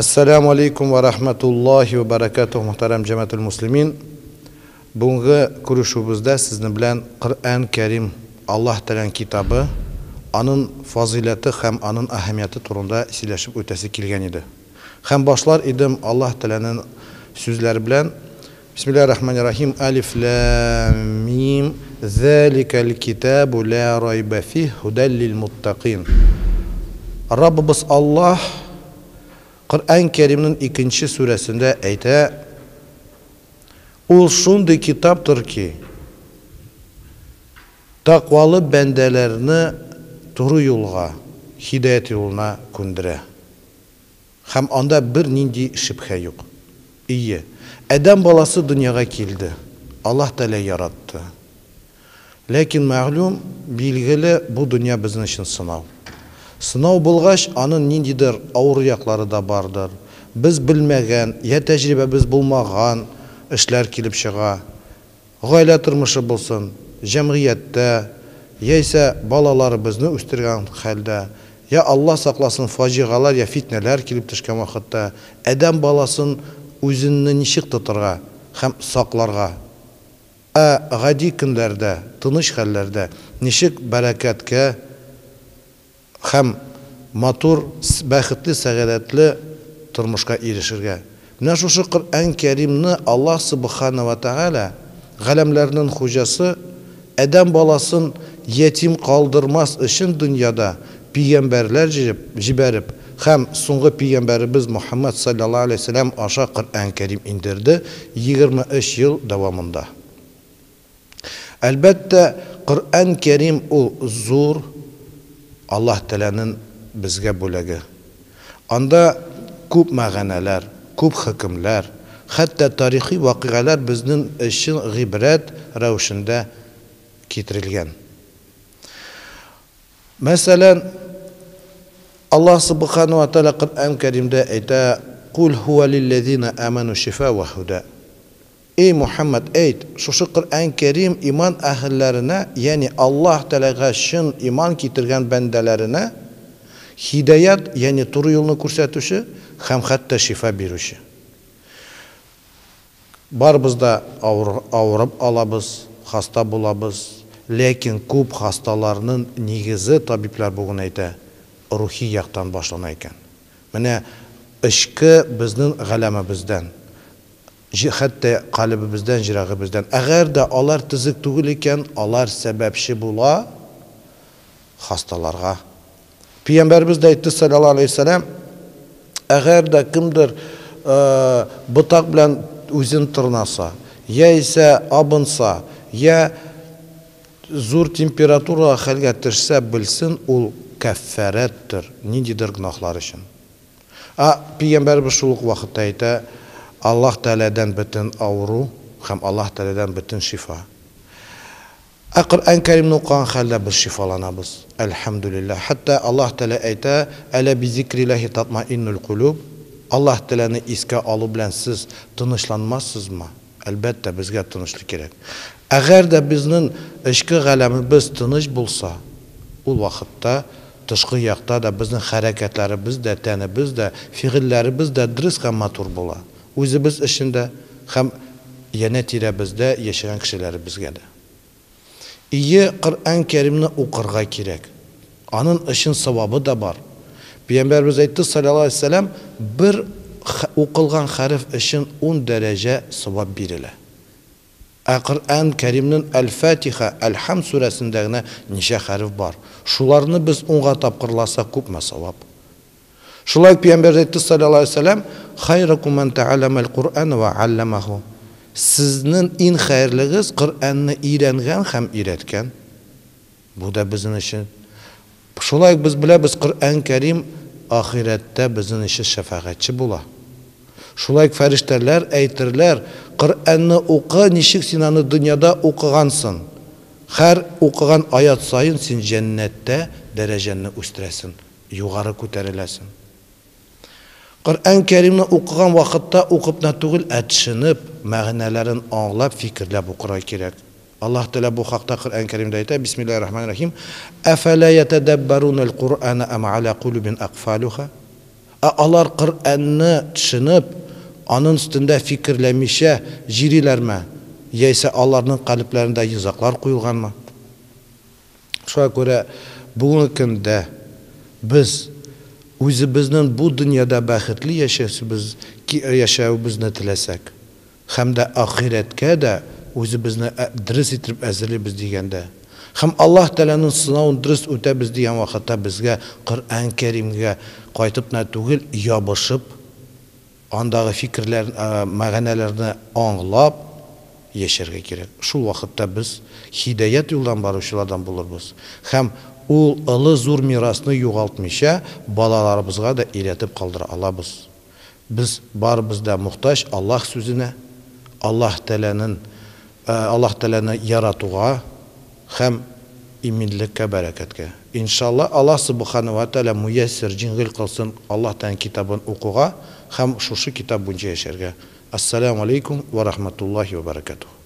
Assalamu alaikum wa rahmatullahi wa barakatuh, muhtaram cematul muslimin. Бүгінгі көрішуімізде сіздің білән Құр'ан Кәрим Аллах Тәаләнең китабы, аның фазилаты һәм аның әһәмияты турында сөйләшеп үтәсе килгән иде. Һәм башлар идем Аллах Тәаләнең сүзләре белән. Бисмиллаһир-рахманир-рахим. Алиф лам мим. Заликал китабу ла райба фиһи худан лил муттақин. Раббыбыз Аллах Құр'ан Кәримнең 2-нче сүрәсендә әйтә: Ул шундый китаптыр ки, тақвалы бәндәләрне туры юлга, хидаят юлына күндерә. Һәм анда бер нинди шөбһә юк. Ие, Адәм баласы дөньяга килде. Аллаһ Тәалә яратты. Ләкин мәгълүм, билгеле, бу дөнья безнең өчен сынау. Сынау булгач, аның ниндидер авыр яклары да бардыр. Без белмәгән, я тәҗрибәбез булмаган эшләр килеп чыга. Гаилә тормышы булсын, җәмгыятьтә, яисә балаларыбызны үстергән хәлдә, я Аллаһ сакласын фаҗигалар, я фитнәләр килеп төшкән вакытта, Адәм баласын үзенне ничек тотырга һәм сакларга, гади көннәрдә, тыныч хәлләрдә ничек бәрәкәткә һәм матур, бәхетле, сәгадәтле тормышка ирешергә. Менә шушы Құр'ан Кәримне Аллаһ Субхана ва Тәгалә, галәмләрнең хуҗасы, Адәм баласын ятим калдырмас өчен дөньяда пигамбәрләр җибәреп, һәм соңгы пигамбәребез Мухаммад саллаллаһу алейһи ва саллям аша Құр'ан Кәрим индерде 23 ел дәвамында. Әлбәттә, Құр'ан Кәрим ул зур Аллаһ Тәаләнең безгә бүләге. Анда күп мәгънәләр, күп хөкемләр, хәтта тарихи вакыйгалар безнең өчен гыйбрәт рәвешендә китерелгән. Мәсәлән, Аллаһ Субхана ва Тәгалә Құр'ан Кәримдә әйтә: "Кул хуа лиллазина аману шифа ва худа." Эй Мухаммад, әйт, шушы Құр'ан Кәрим иман әһелләренә, ягъни Аллаһ Тәаләгә шын иман китергән бәндәләренә хидаят, ягъни туры юлны күрсәтүче һәм хәтта шифа бирүче. Барыбыз да авырып алабыз, хаста булабыз, ләкин күп хасталарның нигезе табиблар бүген әйтә, рухи яктан башлана икән. Менә ичке безнең галәмебездән, хәтта калбыбыздан, җирагыбыздан. Әгәр дә алар тизек түгел икән, алар сәбәпче була хасталарга. Пәйгамбәрбез дә әйтте саллаллаһу алейһи ва саллям: әгәр дә кемдер ботак белән үзен тырнаса, яисә абынса, я зур температура хәлгә төшсә, белсен, ул каффараттыр, ниндидер гөнаһлар өчен. Пәйгамбәрбез шул ук вакытта әйтә: Аллаһ Тәаләдән бөтен авыру һәм Аллаһ Тәаләдән бөтен шифа. Құр'ан Кәримне укыган хәлдә без шифаланабыз. Әлхәмдүлиллаһ. Хәтта Аллаһ Тәалә әйтә: "Әлә бизикриллаһи татмаиннул кулуб." Аллаһ Тәаләне искә алу белән сез тынычланмассызмы? Әлбәттә, безгә тынычлык кирәк. Әгәр дә безнең ичке галәмебез тыныч булса, ул вакытта тышкы якта да безнең хәрәкәтләребез дә, тәнебез дә, фигыльләребез дә дөрес һәм матур була. Үзебез эшендә һәм янә тирәбездә яшәгән кешеләребезгә дә. Ие, Құр'ан Кәримне укырга кирәк. Аның өчен савабы да бар. Пәйгамбәрбез әйтте саллаллаһу алейһи ва саллям: бер укылган хәреф өчен 10 дәрәҗә савап бирелә. Құр'ан Кәримнең Әл-Фатиха, Әл-Хәмд сүрәсендә генә ничә хәреф бар. Шуларны без 10-га тапкырласак күпме савап. Шулай Пәйгамбер әйтте саллаллаһу алейһи ва саллям: "Хайракум ман та'алламал Кур'ана ва 'алламаху." Сезнең иң хәерлегез Коръәнне өйрәнгән һәм өйрәткән. Бу да безнең өчен. Шулай без беләбез, Коръән Кәрим ахирәттә безнең өчен шәфәгатьче була. Шулай фәрештәләр әйтерләр: "Коръәнне укы, ничек син аны дөньяда укыгансың? Һәр укыган аят сайын син җәннәттә дәрәҗәңне үстерәсең, югары күтәреләсең." Құр'ан Кәримне укыган вакытта укыпна түгел, әтшенеп, мәгънәләрен аңлап, фикерләп укырга кирәк. Аллаһ Тәалә бу хакта Құр'ан Кәримдә әйтә: "Бисмиллаһир-рахманир-рахим. Афала ятадаббарунал Qur'ана ам ала кулубин акфалуха?" Алар Коръәнне төшенеп, аның өстендә фикерләмичә җириләрме? Яисә аларның калепләрендә йозаклар куелганмы? Шуңа күрә бүгенге көндә без үзебезнең бу дөньяда бәхетле яшәүбезне теләсәк, һәм дә ахирәткә дә үзебезне дөрес итеп әзерлибез дигәндә, һәм Аллаһ Тәгаләнең сынавын дөрес үтәбез дигән вакытта безгә Коръән Кәримгә кайтып на түгел ябышып, андагы фикерләр, мәгънәләрне аңлап яшәргә кирәк. Шул вакытта без һидаят юлдан баручылардан булырбыз. Һәм ул олы зур мирасны югалтмыйча балаларыбызга да өйрәтеп калдыра алабыз. Без барыбыз да мохтаҗ Аллаһ сүзенә, Аллаһ Тәгаләне яратуга һәм иминлеккә, бәрәкәткә. Иншалла, Аллаһ Субханаһу ва Тәгалә муяссир җиңел кылсын Аллаһ Тәгаләнең китабын укуга һәм шушы китап буенча яшәргә. Ассаламу алейкум ва рахматуллахи ва баракатуһ.